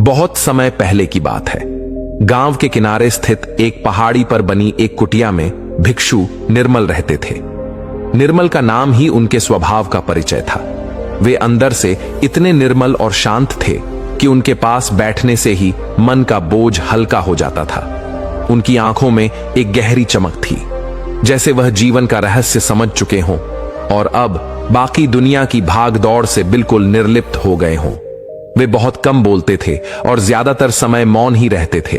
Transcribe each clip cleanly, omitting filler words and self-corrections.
बहुत समय पहले की बात है। गांव के किनारे स्थित एक पहाड़ी पर बनी एक कुटिया में भिक्षु निर्मल रहते थे। निर्मल का नाम ही उनके स्वभाव का परिचय था। वे अंदर से इतने निर्मल और शांत थे कि उनके पास बैठने से ही मन का बोझ हल्का हो जाता था। उनकी आंखों में एक गहरी चमक थी, जैसे वह जीवन का रहस्य समझ चुके हों और अब बाकी दुनिया की भाग दौड़ से बिल्कुल निर्लिप्त हो गए हों। वे बहुत कम बोलते थे और ज्यादातर समय मौन ही रहते थे,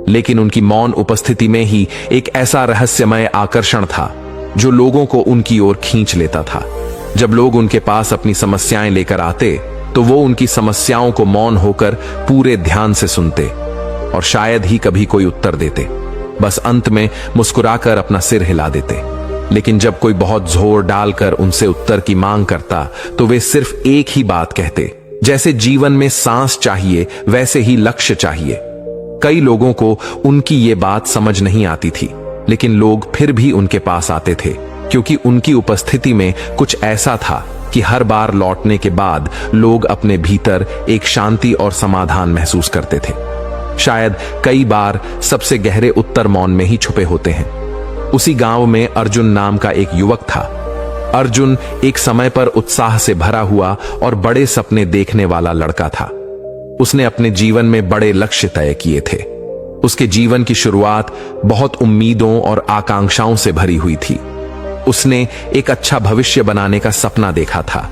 लेकिन उनकी मौन उपस्थिति में ही एक ऐसा रहस्यमय आकर्षण था जो लोगों को उनकी ओर खींच लेता था। जब लोग उनके पास अपनी समस्याएं लेकर आते तो वो उनकी समस्याओं को मौन होकर पूरे ध्यान से सुनते और शायद ही कभी कोई उत्तर देते, बस अंत में मुस्कुराकर अपना सिर हिला देते। लेकिन जब कोई बहुत जोर डालकर उनसे उत्तर की मांग करता तो वे सिर्फ एक ही बात कहते, जैसे जीवन में सांस चाहिए वैसे ही लक्ष्य चाहिए। कई लोगों को उनकी ये बात समझ नहीं आती थी, लेकिन लोग फिर भी उनके पास आते थे, क्योंकि उनकी उपस्थिति में कुछ ऐसा था कि हर बार लौटने के बाद लोग अपने भीतर एक शांति और समाधान महसूस करते थे। शायद कई बार सबसे गहरे उत्तर मौन में ही छुपे होते हैं। उसी गांव में अर्जुन नाम का एक युवक था। अर्जुन एक समय पर उत्साह से भरा हुआ और बड़े सपने देखने वाला लड़का था। उसने अपने जीवन में बड़े लक्ष्य तय किए थे। उसके जीवन की शुरुआत बहुत उम्मीदों और आकांक्षाओं से भरी हुई थी। उसने एक अच्छा भविष्य बनाने का सपना देखा था,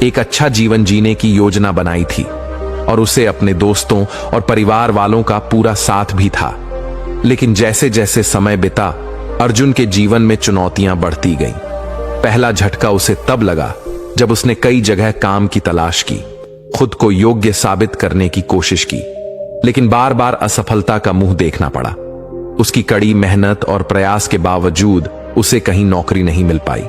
एक अच्छा जीवन जीने की योजना बनाई थी और उसे अपने दोस्तों और परिवार वालों का पूरा साथ भी था। लेकिन जैसे जैसे समय बीता, अर्जुन के जीवन में चुनौतियां बढ़ती गईं। पहला झटका उसे तब लगा जब उसने कई जगह काम की तलाश की, खुद को योग्य साबित करने की कोशिश की, लेकिन बार बार असफलता का मुंह देखना पड़ा। उसकी कड़ी मेहनत और प्रयास के बावजूद उसे कहीं नौकरी नहीं मिल पाई।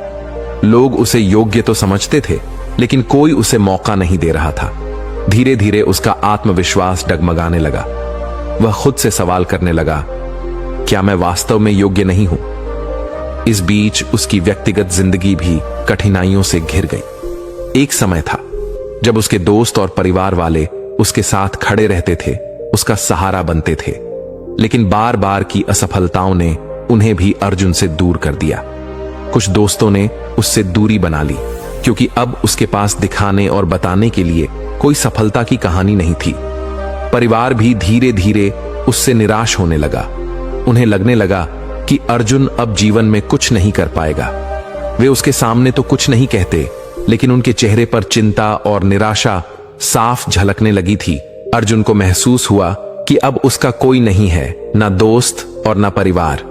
लोग उसे योग्य तो समझते थे, लेकिन कोई उसे मौका नहीं दे रहा था। धीरे धीरे उसका आत्मविश्वास डगमगाने लगा। वह खुद से सवाल करने लगा, क्या मैं वास्तव में योग्य नहीं हूं? इस बीच उसकी व्यक्तिगत जिंदगी भी कठिनाइयों से घिर गई। एक समय था जब उसके दोस्त और परिवार वाले उसके साथ खड़े रहते थे, उसका सहारा बनते थे, लेकिन बार बार की असफलताओं ने उन्हें भी अर्जुन से दूर कर दिया। कुछ दोस्तों ने उससे दूरी बना ली, क्योंकि अब उसके पास दिखाने और बताने के लिए कोई सफलता की कहानी नहीं थी। परिवार भी धीरे धीरे उससे निराश होने लगा। उन्हें लगने लगा कि अर्जुन अब जीवन में कुछ नहीं कर पाएगा। वे उसके सामने तो कुछ नहीं कहते, लेकिन उनके चेहरे पर चिंता और निराशा साफ झलकने लगी थी। अर्जुन को महसूस हुआ कि अब उसका कोई नहीं है, ना दोस्त और ना परिवार।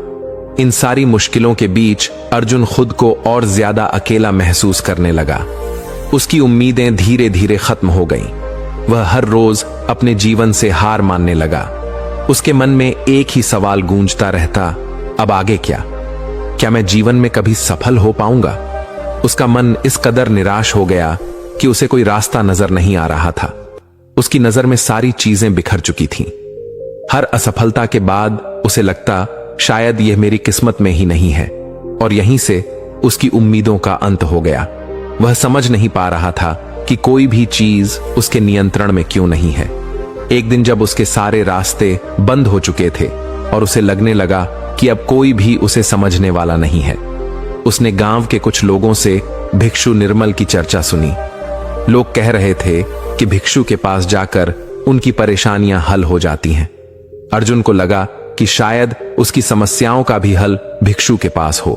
इन सारी मुश्किलों के बीच अर्जुन खुद को और ज्यादा अकेला महसूस करने लगा। उसकी उम्मीदें धीरे धीरे खत्म हो गईं। वह हर रोज अपने जीवन से हार मानने लगा। उसके मन में एक ही सवाल गूंजता रहता, अब आगे क्या? क्या मैं जीवन में कभी सफल हो पाऊंगा? उसका मन इस कदर निराश हो गया कि उसे कोई रास्ता नजर नहीं आ रहा था। उसकी नजर में सारी चीजें बिखर चुकी थीं। हर असफलता के बाद उसे लगता, शायद यह मेरी किस्मत में ही नहीं है, और यहीं से उसकी उम्मीदों का अंत हो गया। वह समझ नहीं पा रहा था कि कोई भी चीज उसके नियंत्रण में क्यों नहीं है। एक दिन जब उसके सारे रास्ते बंद हो चुके थे और उसे लगने लगा कि अब कोई भी उसे समझने वाला नहीं है, उसने गांव के कुछ लोगों से भिक्षु निर्मल की चर्चा सुनी। लोग कह रहे थे कि भिक्षु के पास जाकर उनकी परेशानियां हल हो जाती हैं। अर्जुन को लगा कि शायद उसकी समस्याओं का भी हल भिक्षु के पास हो।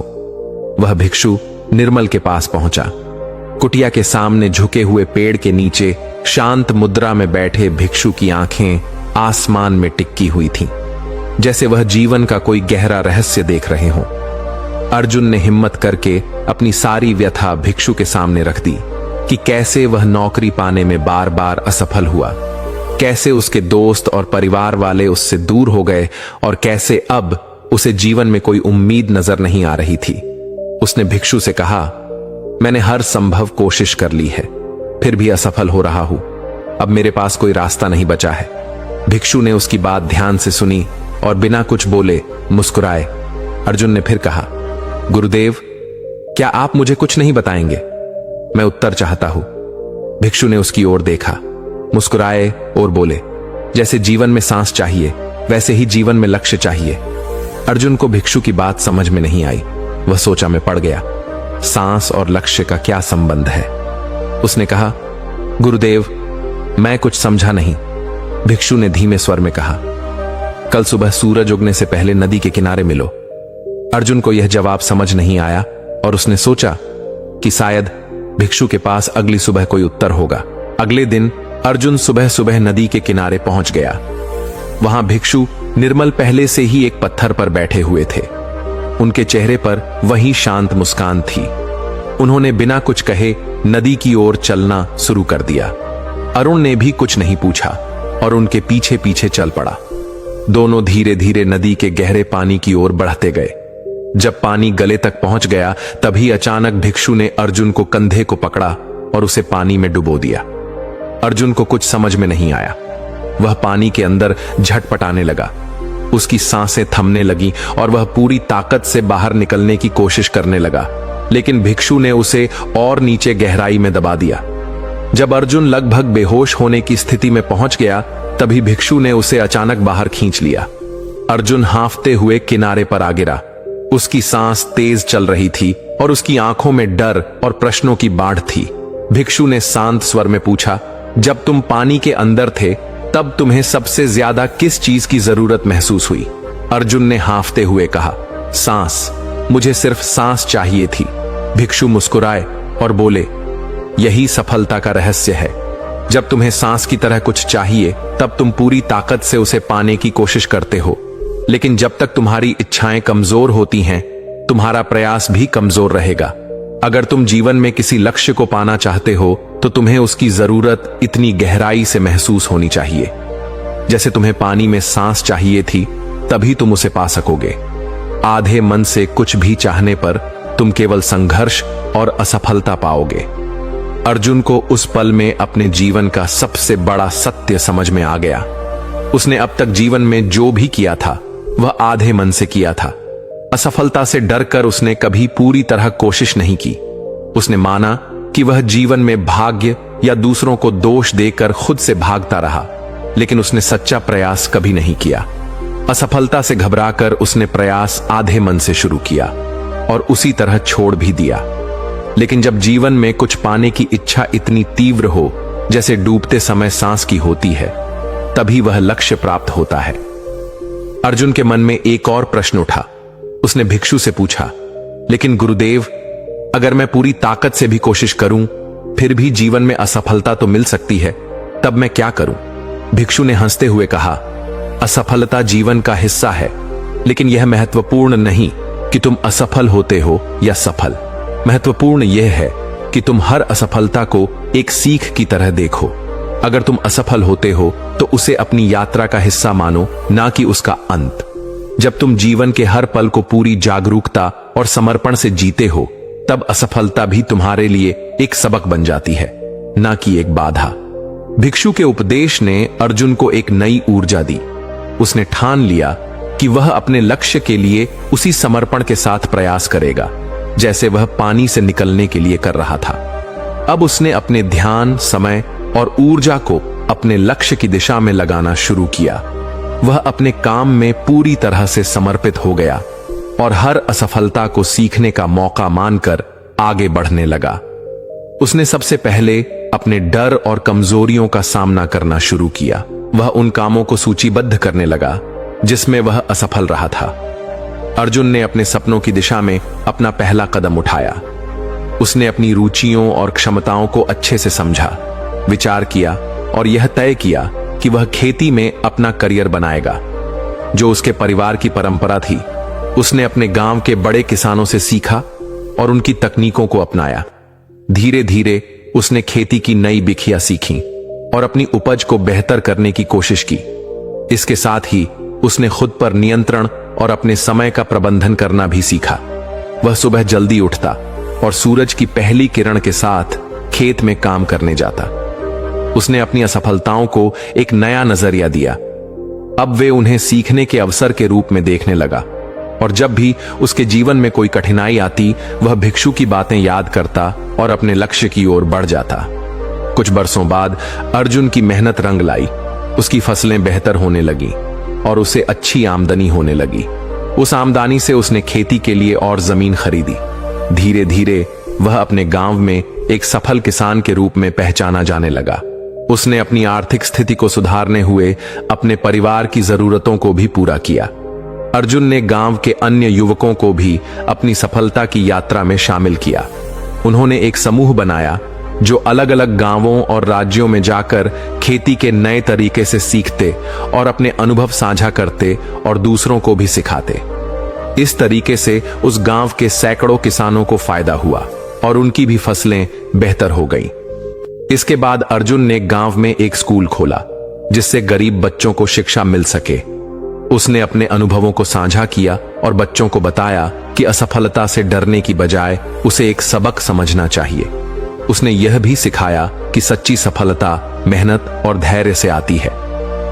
वह भिक्षु निर्मल के पास पहुंचा। कुटिया के सामने झुके हुए पेड़ के नीचे शांत मुद्रा में बैठे भिक्षु की आंखें आसमान में टिक्की हुई थीं, जैसे वह जीवन का कोई गहरा रहस्य देख रहे हों। अर्जुन ने हिम्मत करके अपनी सारी व्यथा भिक्षु के सामने रख दी कि कैसे वह नौकरी पाने में बार बार असफल हुआ, कैसे उसके दोस्त और परिवार वाले उससे दूर हो गए और कैसे अब उसे जीवन में कोई उम्मीद नजर नहीं आ रही थी। उसने भिक्षु से कहा, मैंने हर संभव कोशिश कर ली है, फिर भी असफल हो रहा हूं। अब मेरे पास कोई रास्ता नहीं बचा है। भिक्षु ने उसकी बात ध्यान से सुनी और बिना कुछ बोले मुस्कुराए। अर्जुन ने फिर कहा, गुरुदेव, क्या आप मुझे कुछ नहीं बताएंगे? मैं उत्तर चाहता हूं। भिक्षु ने उसकी ओर देखा, मुस्कुराए और बोले, जैसे जीवन में सांस चाहिए वैसे ही जीवन में लक्ष्य चाहिए। अर्जुन को भिक्षु की बात समझ में नहीं आई। वह सोचा में पड़ गया, सांस और लक्ष्य का क्या संबंध है। उसने कहा, गुरुदेव, मैं कुछ समझा नहीं। भिक्षु ने धीमे स्वर में कहा, कल सुबह सूरज उगने से पहले नदी के किनारे मिलो। अर्जुन को यह जवाब समझ नहीं आया और उसने सोचा कि शायद भिक्षु के पास अगली सुबह कोई उत्तर होगा। अगले दिन अर्जुन सुबह सुबह नदी के किनारे पहुंच गया। वहां भिक्षु निर्मल पहले से ही एक पत्थर पर बैठे हुए थे। उनके चेहरे पर वही शांत मुस्कान थी। उन्होंने बिना कुछ कहे नदी की ओर चलना शुरू कर दिया। अरुण ने भी कुछ नहीं पूछा और उनके पीछे पीछे चल पड़ा। दोनों धीरे धीरे नदी के गहरे पानी की ओर बढ़ते गए। जब पानी गले तक पहुंच गया तभी अचानक भिक्षु ने अर्जुन को कंधे को पकड़ा और उसे पानी में डुबो दिया। अर्जुन को कुछ समझ में नहीं आया। वह पानी के अंदर झटपटाने लगा। उसकी सांसें थमने लगी और वह पूरी ताकत से बाहर निकलने की कोशिश करने लगा, लेकिन भिक्षु ने उसे और नीचे गहराई में दबा दिया। जब अर्जुन लगभग बेहोश होने की स्थिति में पहुंच गया तभी भिक्षु ने उसे अचानक बाहर खींच लिया। अर्जुन हांफते हुए किनारे पर आ गिरा। उसकी सांस तेज चल रही थी और उसकी आंखों में डर और प्रश्नों की बाढ़ थी। भिक्षु ने शांत स्वर में पूछा, जब तुम पानी के अंदर थे तब तुम्हें सबसे ज्यादा किस चीज की जरूरत महसूस हुई? अर्जुन ने हांफते हुए कहा, सांस। मुझे सिर्फ सांस चाहिए थी। भिक्षु मुस्कुराए और बोले, यही सफलता का रहस्य है। जब तुम्हें सांस की तरह कुछ चाहिए तब तुम पूरी ताकत से उसे पाने की कोशिश करते हो, लेकिन जब तक तुम्हारी इच्छाएं कमजोर होती हैं, तुम्हारा प्रयास भी कमजोर रहेगा। अगर तुम जीवन में किसी लक्ष्य को पाना चाहते हो तो तुम्हें उसकी जरूरत इतनी गहराई से महसूस होनी चाहिए। जैसे तुम्हें पानी में सांस चाहिए थी, तभी तुम उसे पा सकोगे। आधे मन से कुछ भी चाहने पर तुम केवल संघर्ष और असफलता पाओगे। अर्जुन को उस पल में अपने जीवन का सबसे बड़ा सत्य समझ में आ गया। उसने अब तक जीवन में जो भी किया था वह आधे मन से किया था। असफलता से डरकर उसने कभी पूरी तरह कोशिश नहीं की। उसने माना कि वह जीवन में भाग्य या दूसरों को दोष देकर खुद से भागता रहा, लेकिन उसने सच्चा प्रयास कभी नहीं किया। असफलता से घबराकर उसने प्रयास आधे मन से शुरू किया और उसी तरह छोड़ भी दिया। लेकिन जब जीवन में कुछ पाने की इच्छा इतनी तीव्र हो जैसे डूबते समय सांस की होती है, तभी वह लक्ष्य प्राप्त होता है। अर्जुन के मन में एक और प्रश्न उठा। उसने भिक्षु से पूछा, लेकिन गुरुदेव, अगर मैं पूरी ताकत से भी कोशिश करूं फिर भी जीवन में असफलता तो मिल सकती है, तब मैं क्या करूं? भिक्षु ने हंसते हुए कहा, असफलता जीवन का हिस्सा है, लेकिन यह महत्वपूर्ण नहीं कि तुम असफल होते हो या सफल। महत्वपूर्ण यह है कि तुम हर असफलता को एक सीख की तरह देखो। अगर तुम असफल होते हो तो उसे अपनी यात्रा का हिस्सा मानो, ना कि उसका अंत। जब तुम जीवन के हर पल को पूरी जागरूकता और समर्पण से जीते हो, तब असफलता भी तुम्हारे लिए एक सबक बन जाती है, ना कि एक बाधा। भिक्षु के उपदेश ने अर्जुन को एक नई ऊर्जा दी। उसने ठान लिया कि वह अपने लक्ष्य के लिए उसी समर्पण के साथ प्रयास करेगा जैसे वह पानी से निकलने के लिए कर रहा था। अब उसने अपने ध्यान, समय और ऊर्जा को अपने लक्ष्य की दिशा में लगाना शुरू किया। वह अपने काम में पूरी तरह से समर्पित हो गया और हर असफलता को सीखने का मौका मानकर आगे बढ़ने लगा। उसने सबसे पहले अपने डर और कमजोरियों का सामना करना शुरू किया। वह उन कामों को सूचीबद्ध करने लगा जिसमें वह असफल रहा था। अर्जुन ने अपने सपनों की दिशा में अपना पहला कदम उठाया। उसने अपनी रुचियों और क्षमताओं को अच्छे से समझा, विचार किया और यह तय किया कि वह खेती में अपना करियर बनाएगा, जो उसके परिवार की परंपरा थी। उसने अपने गांव के बड़े किसानों से सीखा और उनकी तकनीकों को अपनाया। धीरे धीरे उसने खेती की नई विधियां सीखी और अपनी उपज को बेहतर करने की कोशिश की। इसके साथ ही उसने खुद पर नियंत्रण और अपने समय का प्रबंधन करना भी सीखा। वह सुबह जल्दी उठता और सूरज की पहली किरण के साथ खेत में काम करने जाता। उसने अपनी असफलताओं को एक नया नजरिया दिया। अब वे उन्हें सीखने के अवसर के रूप में देखने लगा और जब भी उसके जीवन में कोई कठिनाई आती, वह भिक्षु की बातें याद करता और अपने लक्ष्य की ओर बढ़ जाता। कुछ बरसों बाद अर्जुन की मेहनत रंग लाई। उसकी फसलें बेहतर होने लगी और उसे अच्छी आमदनी होने लगी। उस आमदनी से उसने खेती के लिए और जमीन खरीदी। धीरे धीरे वह अपने गांव में एक सफल किसान के रूप में पहचाना जाने लगा। उसने अपनी आर्थिक स्थिति को सुधारने हुए अपने परिवार की जरूरतों को भी पूरा किया। अर्जुन ने गांव के अन्य युवकों को भी अपनी सफलता की यात्रा में शामिल किया। उन्होंने एक समूह बनाया जो अलग अलग गांवों और राज्यों में जाकर खेती के नए तरीके से सीखते और अपने अनुभव साझा करते और दूसरों को भी सिखाते। इस तरीके से उस गांव के सैकड़ों किसानों को फायदा हुआ और उनकी भी फसलें बेहतर हो गईं। इसके बाद अर्जुन ने गांव में एक स्कूल खोला जिससे गरीब बच्चों को शिक्षा मिल सके। उसने अपने अनुभवों को साझा किया और बच्चों को बताया कि असफलता से डरने की बजाय उसे एक सबक समझना चाहिए। उसने यह भी सिखाया कि सच्ची सफलता मेहनत और धैर्य से आती है।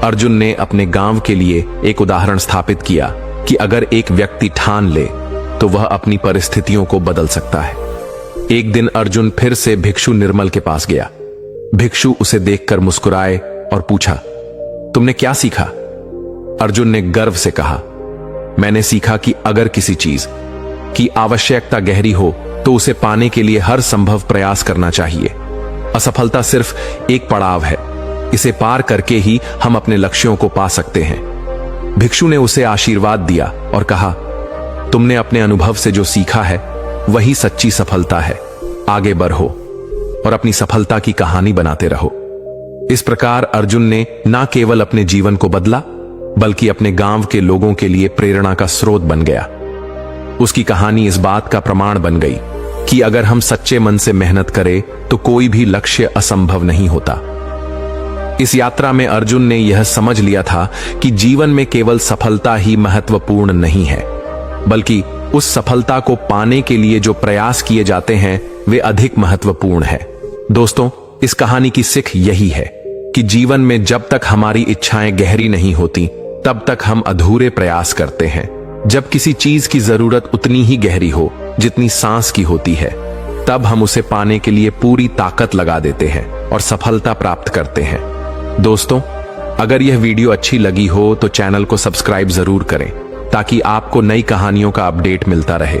अर्जुन ने अपने गांव के लिए एक उदाहरण स्थापित किया कि अगर एक व्यक्ति ठान ले तो वह अपनी परिस्थितियों को बदल सकता है। एक दिन अर्जुन फिर से भिक्षु निर्मल के पास गया। भिक्षु उसे देखकर मुस्कुराए और पूछा, तुमने क्या सीखा? अर्जुन ने गर्व से कहा, मैंने सीखा कि अगर किसी चीज की आवश्यकता गहरी हो तो उसे पाने के लिए हर संभव प्रयास करना चाहिए। असफलता सिर्फ एक पड़ाव है, इसे पार करके ही हम अपने लक्ष्यों को पा सकते हैं। भिक्षु ने उसे आशीर्वाद दिया और कहा, तुमने अपने अनुभव से जो सीखा है वही सच्ची सफलता है। आगे बढ़ो और अपनी सफलता की कहानी बनाते रहो। इस प्रकार अर्जुन ने न केवल अपने जीवन को बदला बल्कि अपने गांव के लोगों के लिए प्रेरणा का स्रोत बन गया। उसकी कहानी इस बात का प्रमाण बन गई कि अगर हम सच्चे मन से मेहनत करें तो कोई भी लक्ष्य असंभव नहीं होता। इस यात्रा में अर्जुन ने यह समझ लिया था कि जीवन में केवल सफलता ही महत्वपूर्ण नहीं है, बल्कि उस सफलता को पाने के लिए जो प्रयास किए जाते हैं वे अधिक महत्वपूर्ण है। दोस्तों, इस कहानी की सीख यही है कि जीवन में जब तक हमारी इच्छाएं गहरी नहीं होती तब तक हम अधूरे प्रयास करते हैं। जब किसी चीज की जरूरत उतनी ही गहरी हो जितनी सांस की होती है, तब हम उसे पाने के लिए पूरी ताकत लगा देते हैं और सफलता प्राप्त करते हैं। दोस्तों, अगर यह वीडियो अच्छी लगी हो तो चैनल को सब्सक्राइब जरूर करें ताकि आपको नई कहानियों का अपडेट मिलता रहे।